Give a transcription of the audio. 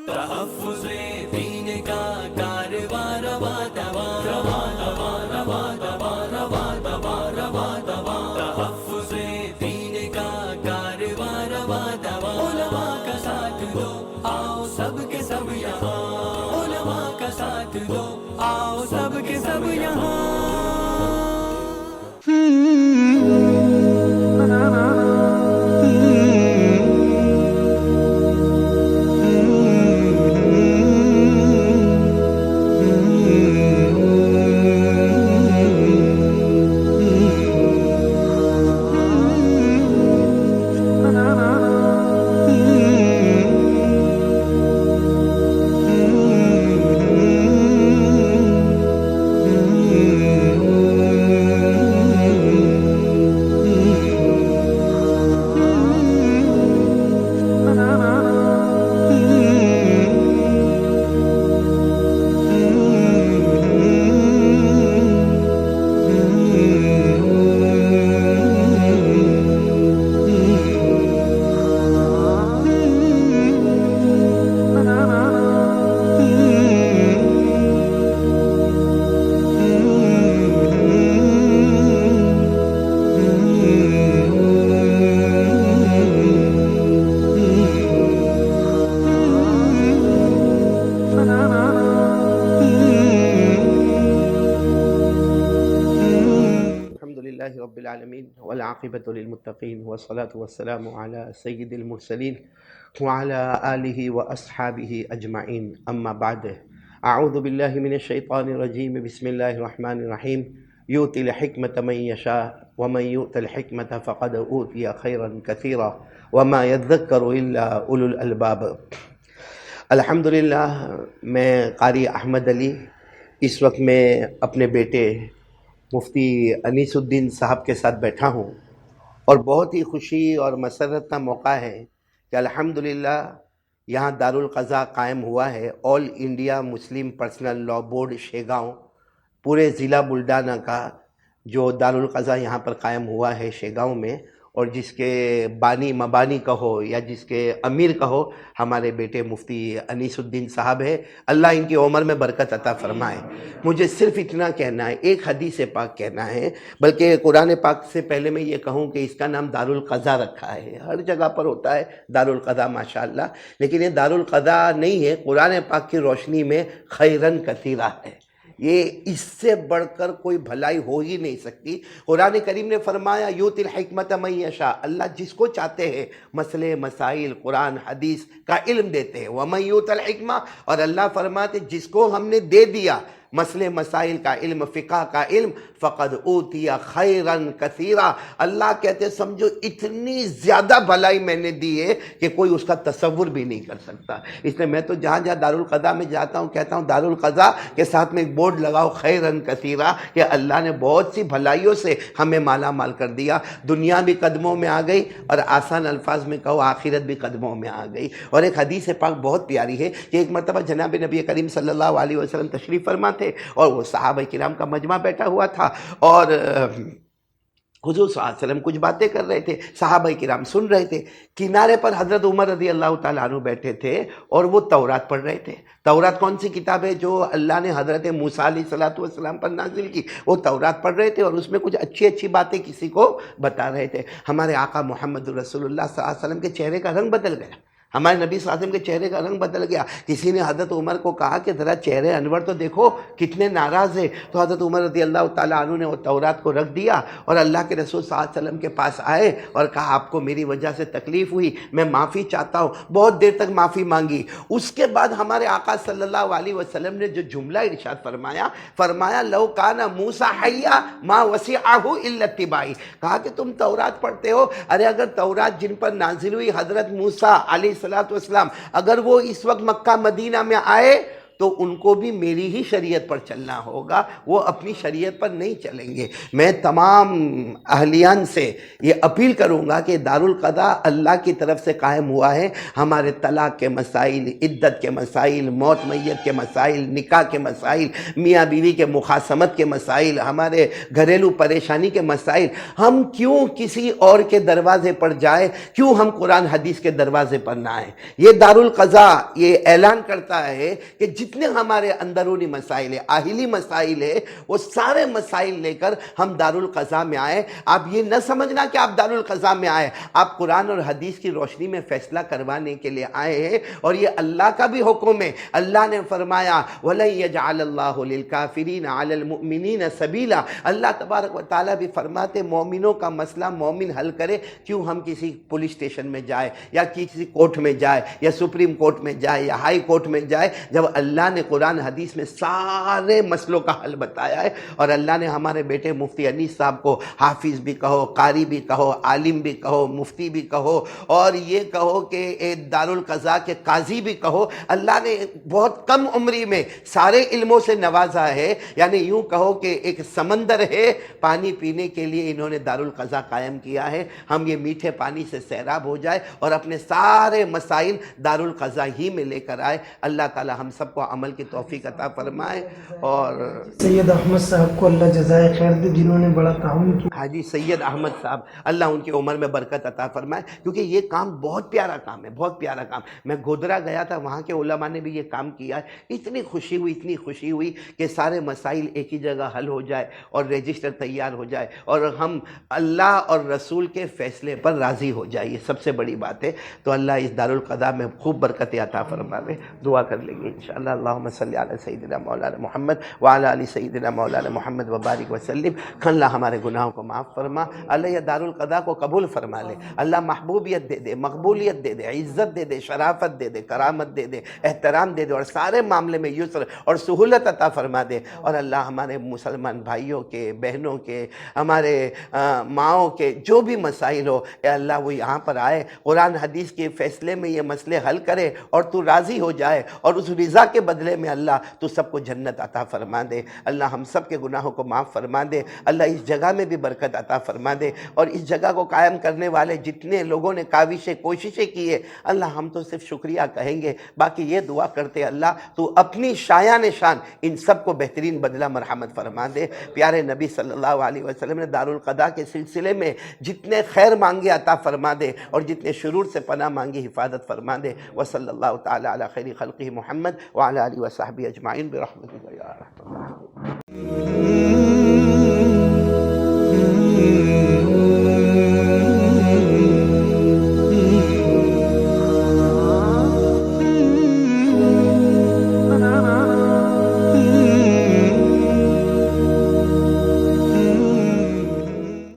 تحفظ دین کا کارواں رواں دواں رواں دواں رواں دواں رواں دواں رواں دواں تحفظ دین کا کارواں رواں دواں علماء کا ساتھ دو آؤ سب کے سب یہاں علماء کا ساتھ دو آؤ سب کے سب یہاں رب العالمین والعاقبۃ للمتقین والصلاة والسلام علی سید المرسلین وعلی آلہ واصحابہ اجمعین اما بعد اعوذ باللہ من الشیطان الرجیم بسم اللہ الرحمن الرحیم یؤتی الحکمۃ من یشاء ومن یؤت الحکمۃ فقد اوتی خیرا کثیرا وما یذکر الا اولو الالباب۔ الحمدللہ میں قاری احمد علی اس وقت میں اپنے بیٹے مفتی انیس الدین صاحب کے ساتھ بیٹھا ہوں اور بہت ہی خوشی اور مسرت کا موقع ہے کہ الحمدللہ یہاں دارالقضاء قائم ہوا ہے۔ All India Muslim personal law board Shegaon پورے ضلع بلڈانہ کا جو دارالقضاء یہاں پر قائم ہوا ہے شیگاؤں میں، اور جس کے بانی مبانی کہو یا جس کے امیر کہو ہمارے بیٹے مفتی انیس الدین صاحب ہے۔ اللہ ان کی عمر میں برکت عطا فرمائے۔ مجھے صرف اتنا کہنا ہے، ایک حدیث پاک کہنا ہے، بلکہ قرآن پاک سے پہلے میں یہ کہوں کہ اس کا نام دارالقضاء رکھا ہے۔ ہر جگہ پر ہوتا ہے دارالقضاء ماشاءاللہ، لیکن یہ دارالقضاء نہیں ہے، قرآن پاک کی روشنی میں خیرن کثیرہ ہے۔ یہ اس سے بڑھ کر کوئی بھلائی ہو ہی نہیں سکتی۔ قرآن کریم نے فرمایا یؤتی الحکمۃ من یشاء، اللہ جس کو چاہتے ہیں مسئلے مسائل قرآن حدیث کا علم دیتے ہیں۔ ومن یؤت الحکمہ، اور اللہ فرماتے جس کو ہم نے دے دیا مسئلے مسائل کا علم، فقہ کا علم، فقد اوتی خیرا کثیرا، اللہ کہتے سمجھو اتنی زیادہ بھلائی میں نے دی ہے کہ کوئی اس کا تصور بھی نہیں کر سکتا۔ اس لیے میں تو جہاں جہاں دارالقضاء میں جاتا ہوں کہتا ہوں دارالقضاء کے ساتھ میں ایک بورڈ لگاؤ خیرا کثیرا، کہ اللہ نے بہت سی بھلائیوں سے ہمیں مالا مال کر دیا۔ دنیا بھی قدموں میں آ گئی، اور آسان الفاظ میں کہو آخرت بھی قدموں میں آ گئی۔ اور ایک حدیث پاک بہت پیاری ہے کہ ایک مرتبہ جناب نبی کریم صلی اللہ علیہ وسلم تشریف فرما تھے، اور وہ صحابہ کرام کا مجمع بیٹھا ہوا تھا، اور حضور صلی اللہ علیہ وسلم کچھ باتیں کر رہے تھے، صحابہ کرام سن رہے تھے۔ کنارے پر حضرت عمر رضی اللہ تعالیٰ عنہ بیٹھے تھے اور وہ تورات پڑھ رہے تھے۔ تورات کون سی کتاب ہے جو اللہ نے حضرت موسیٰ علیہ السلام پر نازل کی؟ وہ تورات پڑھ رہے تھے، اور اس میں کچھ اچھی اچھی باتیں کسی کو بتا رہے تھے۔ ہمارے آقا محمد رسول اللہ صلی اللہ علیہ وسلم کے چہرے کا رنگ بدل گیا، ہمارے نبی صلی اللہ علیہ وسلم کے چہرے کا رنگ بدل گیا۔ کسی نے حضرت عمر کو کہا کہ ذرا چہرے انور تو دیکھو کتنے ناراض ہے، تو حضرت عمر رضی اللہ تعالیٰ عنہ نے وہ تورات کو رکھ دیا اور اللہ کے رسول صلی اللہ علیہ وسلم کے پاس آئے اور کہا آپ کو میری وجہ سے تکلیف ہوئی، میں معافی چاہتا ہوں۔ بہت دیر تک معافی مانگی۔ اس کے بعد ہمارے آقا صلی اللہ علیہ وسلم نے جو جملہ ارشاد فرمایا لو کان موسیٰ حیا ما وسعہ الا اتباعی، کہا کہ تم تورات پڑھتے ہو، ارے اگر تورات جن پر نازل ہوئی حضرت موسیٰ علیہ السلام اگر وہ اس وقت مکہ مدینہ میں آئے تو ان کو بھی میری ہی شریعت پر چلنا ہوگا، وہ اپنی شریعت پر نہیں چلیں گے۔ میں تمام اہلیان سے یہ اپیل کروں گا کہ دارالقضاء اللہ کی طرف سے قائم ہوا ہے۔ ہمارے طلاق کے مسائل، عدت کے مسائل، موت میت کے مسائل، نکاح کے مسائل، میاں بیوی کے مخاصمت کے مسائل، ہمارے گھریلو پریشانی کے مسائل، ہم کیوں کسی اور کے دروازے پر جائیں؟ کیوں ہم قرآن حدیث کے دروازے پر نہ آئیں؟ یہ دارالقضاء یہ اعلان کرتا ہے کہ جتنے ہمارے اندرونی مسائل ہیں، آہلی مسائل ہیں، وہ سارے مسائل لے کر ہم دارالقضاء میں آئیں۔ آپ یہ نہ سمجھنا کہ آپ دارالقضاء میں آئے، آپ قرآن اور حدیث کی روشنی میں فیصلہ کروانے کے لیے آئے ہیں، اور یہ اللہ کا بھی حکم ہے۔ اللہ نے فرمایا وَلَن يَجْعَلَ اللَّهُ لِلْكَافِرِينَ عَلَى الْمُؤْمِنِينَ سَبِيلًا، اللہ تبارک و تعالیٰ بھی فرماتے مومنوں کا مسئلہ مومن حل کرے، کیوں ہم کسی پولیس اسٹیشن میں جائے یا کسی کورٹ میں جائے یا سپریم کورٹ میں جائے یا ہائی کورٹ میں جائے، جب اللہ نے قرآن حدیث میں سارے مسئلوں کا حل بتایا ہے۔ اور اللہ نے ہمارے بیٹے مفتی انیس صاحب کو حافظ بھی کہو، قاری بھی کہو، عالم بھی کہو، مفتی بھی کہو، اور یہ کہو کہ دارالقضاء کے قاضی بھی کہو، اللہ نے بہت کم عمری میں سارے علموں سے نوازا ہے۔ یعنی یوں کہو کہ ایک سمندر ہے، پانی پینے کے لیے انہوں نے دارالقضاء قائم کیا ہے۔ ہم یہ میٹھے پانی سے سیراب ہو جائے اور اپنے سارے مسائل دارالقضاء ہی میں لے کر آئے۔ اللہ تعالی ہم سب کو عمل کی توفیق عطا فرمائے۔ اور سید احمد صاحب کو اللہ جزائے خیر دے، جنہوں نے بڑا تعاون کیا۔ حاجی سید احمد صاحب، اللہ ان کی عمر میں برکت عطا فرمائے، کیونکہ یہ کام بہت پیارا کام ہے، بہت پیارا کام۔ میں گودرا گیا تھا، وہاں کے علماء نے بھی یہ کام کیا ہے۔ اتنی خوشی ہوئی کہ سارے مسائل ایک ہی جگہ حل ہو جائے اور رجسٹر تیار ہو جائے اور ہم اللہ اور رسول کے فیصلے پر راضی ہو جائے، یہ سب سے بڑی بات ہے۔ تو اللہ اس دارالقضاء میں خوب برکت عطا فرمائے۔ دعا کر لیں گے انشاءاللہ۔ اللہم صلی علی سیدنا مولانا محمد وعلی آل سیدنا مولانا محمد وبارک وسلم۔ اللہ ہمارے گناہوں کو معاف فرما، اللہ یہ دارالقضاء کو قبول فرما لے، اللہ محبوبیت دے دے، مقبولیت دے دے، عزت دے دے، شرافت دے دے، کرامت دے دے، احترام دے دے، اور سارے معاملے میں یسر اور سہولت عطا فرما دے۔ اور اللہ ہمارے مسلمان بھائیوں کے، بہنوں کے، ہمارے ماؤں کے جو بھی مسائل ہو، اے اللہ وہ یہاں پر آئے، قرآن حدیث کے فیصلے میں یہ مسئلے حل کرے اور تو راضی ہو جائے، اور اس رضا کے بدلے میں اللہ تو سب کو جنت عطا فرما دے۔ اللہ ہم سب کے گناہوں کو معاف فرما دے، اللہ اس جگہ میں بھی برکت عطا فرما دے، اور اس جگہ کو قائم کرنے والے جتنے لوگوں نے کاوشیں کوششیں کی ہے، اللہ ہم تو صرف شکریہ کہیں گے، باقی یہ دعا کرتے اللہ تو اپنی شایان شان ان سب کو بہترین بدلہ مرحمت فرما دے۔ پیارے نبی صلی اللہ علیہ وسلم نے دارالقضاء کے سلسلے میں جتنے خیر مانگے عطا فرما دے، اور جتنے شرور سے پناہ مانگی حفاظت فرما دے۔ وصلی اللہ تعالی علی خیر خلقہ محمد وعلی آلہ وصحبہ اجمعین برحمتک یا ارحم الراحمین۔